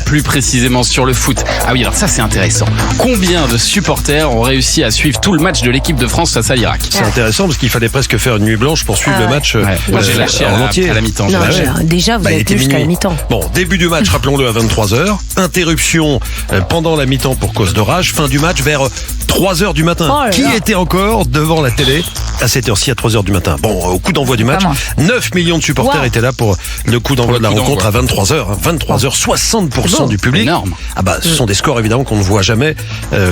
plus précisément sur le foot. Ah oui, alors ça c'est intéressant. Combien de supporters ont réussi à suivre tout le match de l'équipe de France face à l'Irak? C'est intéressant parce qu'il fallait presque faire une nuit blanche pour suivre le match. Moi j'ai lâché à la mi-temps. Non, déjà vous avez été jusqu'à la mi-temps. Bon, début du match, rappelons-le, à 23h. Interruption pendant la mi-temps pour cause d'orage. Fin du match vers 3h du matin. Qui était encore devant la télé à cette heure-ci, à 3h du matin? Bon, au coup d'envoi du match, 9 millions de supporters étaient là pour le coup d'envoi de la rencontre à 23h. 23h, 60% du public. Énorme. Ah bah, ce sont des scores évidemment qu'on ne voit jamais,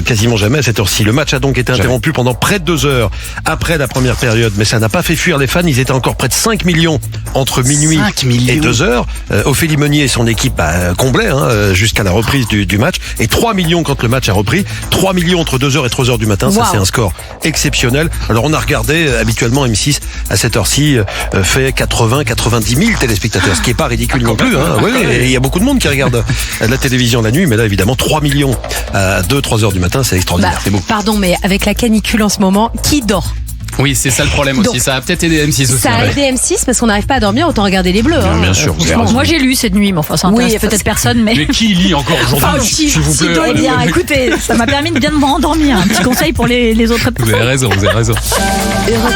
quasiment jamais à cette heure-ci. Le match a donc été interrompu pendant près de 2 heures après la première période, mais ça n'a pas fait fuir les fans. Ils étaient encore près de 5 millions entre minuit et 2 heures. Ophélie Meunier et son équipe comblaient jusqu'à la reprise du match, et 3 millions quand le match a repris. 3 millions entre 2h et 3h du matin, ça c'est un score exceptionnel. Alors on a regardé, habituellement M6 à cette heure-ci fait 80-90 000 téléspectateurs, ce qui est pas ridicule non plus. Il y a beaucoup de monde qui regarde la télévision la nuit, mais là évidemment 3 millions à 2-3 heures du matin, c'est extraordinaire. C'est beau. Pardon, mais avec la canicule en ce moment, qui dort? Oui, c'est ça le problème aussi. Ça a peut-être aidé M6 aussi. Ça a aidé M6 parce qu'on n'arrive pas à dormir, autant regarder les Bleus. Bien sûr. Moi j'ai lu cette nuit, mais enfin ça intéresse peut-être personne. Mais qui lit encore aujourd'hui, s'il vous plaît? Eh bien, écoutez, ça m'a permis de bien me rendormir. Un petit conseil pour les autres personnes. Vous avez raison. Europe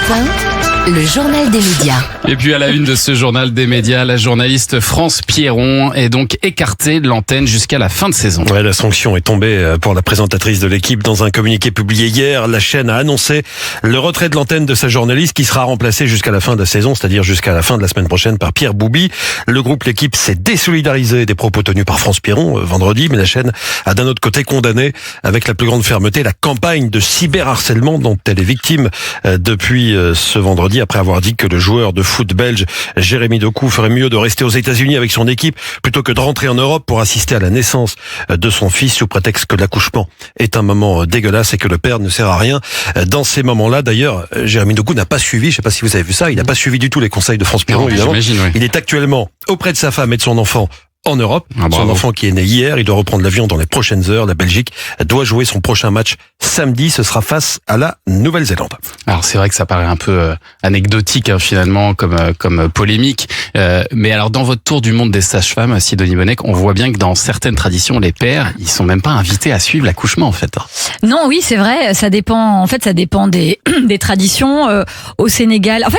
1, le journal des médias. Et puis à la une de ce journal des médias, la journaliste France Pierron est donc écartée de l'antenne jusqu'à la fin de saison. Ouais, la sanction est tombée pour la présentatrice de l'équipe. Dans un communiqué publié hier, la chaîne a annoncé le retrait de l'antenne de sa journaliste qui sera remplacée jusqu'à la fin de la saison, c'est-à-dire jusqu'à la fin de la semaine prochaine, par Pierre Boubi. Le groupe L'équipe s'est désolidarisé des propos tenus par France Pierron vendredi, mais la chaîne a d'un autre côté condamné avec la plus grande fermeté la campagne de cyberharcèlement dont elle est victime depuis ce vendredi, après avoir dit que le joueur de foot belge Jérémy Doku ferait mieux de rester aux États-Unis avec son équipe plutôt que de rentrer en Europe pour assister à la naissance de son fils, sous prétexte que l'accouchement est un moment dégueulasse et que le père ne sert à rien dans ces moments-là. D'ailleurs, Jérémy Doku n'a pas suivi, je ne sais pas si vous avez vu ça, il n'a pas suivi du tout les conseils de France Pierron, évidemment. Il est actuellement auprès de sa femme et de son enfant en Europe. Son enfant qui est né hier, il doit reprendre l'avion dans les prochaines heures. La Belgique doit jouer son prochain match samedi, ce sera face à la Nouvelle-Zélande. Alors c'est vrai que ça paraît un peu anecdotique finalement comme polémique, mais alors dans votre tour du monde des sages-femmes, Sidonie Bonnec, on voit bien que dans certaines traditions, les pères, ils sont même pas invités à suivre l'accouchement en fait. Non, oui, c'est vrai, ça dépend. En fait, ça dépend des traditions au Sénégal. En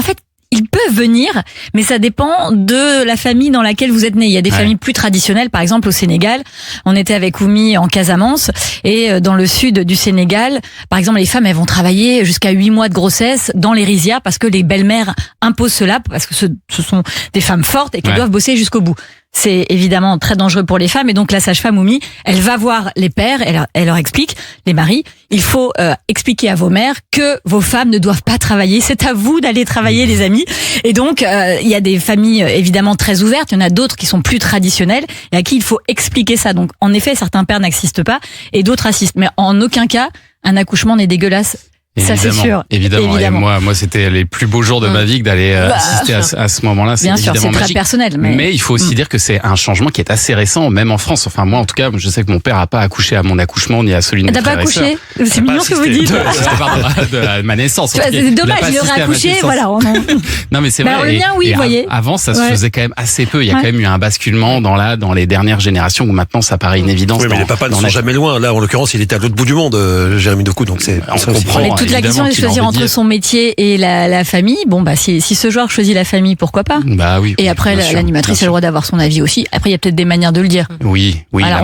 fait, ils peuvent venir, mais ça dépend de la famille dans laquelle vous êtes né. Il y a des familles plus traditionnelles, par exemple au Sénégal. On était avec Oumi en Casamance, et dans le sud du Sénégal, par exemple, les femmes, elles vont travailler jusqu'à 8 mois de grossesse dans les rizières parce que les belles-mères imposent cela, parce que ce sont des femmes fortes et qu'elles doivent bosser jusqu'au bout. C'est évidemment très dangereux pour les femmes, et donc la sage-femme Oumi, elle va voir les pères, elle leur explique, les maris, il faut expliquer à vos mères que vos femmes ne doivent pas travailler, c'est à vous d'aller travailler les amis. Et donc il y a des familles évidemment très ouvertes, il y en a d'autres qui sont plus traditionnelles et à qui il faut expliquer ça. Donc en effet, certains pères n'assistent pas et d'autres assistent, mais en aucun cas un accouchement n'est dégueulasse. Ça c'est sûr. Évidemment. Et moi c'était les plus beaux jours de ma vie que d'aller assister à ce moment-là. C'est bien sûr, évidemment c'est magique. Très personnel. Mais il faut aussi dire que c'est un changement qui est assez récent, même en France. Enfin moi en tout cas, je sais que mon père a pas accouché à mon accouchement ni à celui de mes frères et sœurs. T'as pas accouché? C'est mignon ce que vous dites. De ma naissance. C'est dommage, il aurait accouché, voilà. Non mais c'est vrai. Alors le mien, oui, vous voyez. Avant ça se faisait quand même assez peu. Il y a quand même eu un basculement dans les dernières générations où maintenant ça paraît une évidence. Oui, mais les papas ne sont jamais loin. Là en l'occurrence, il était à l'autre bout du monde, Jérémy Doku, donc c'est on comprend. Toute la question est de choisir entre son métier et la famille. Bon bah si ce joueur choisit la famille, pourquoi pas? Bah oui. Et après l'animatrice a le droit d'avoir son avis aussi. Après il y a peut-être des manières de le dire. Oui, voilà,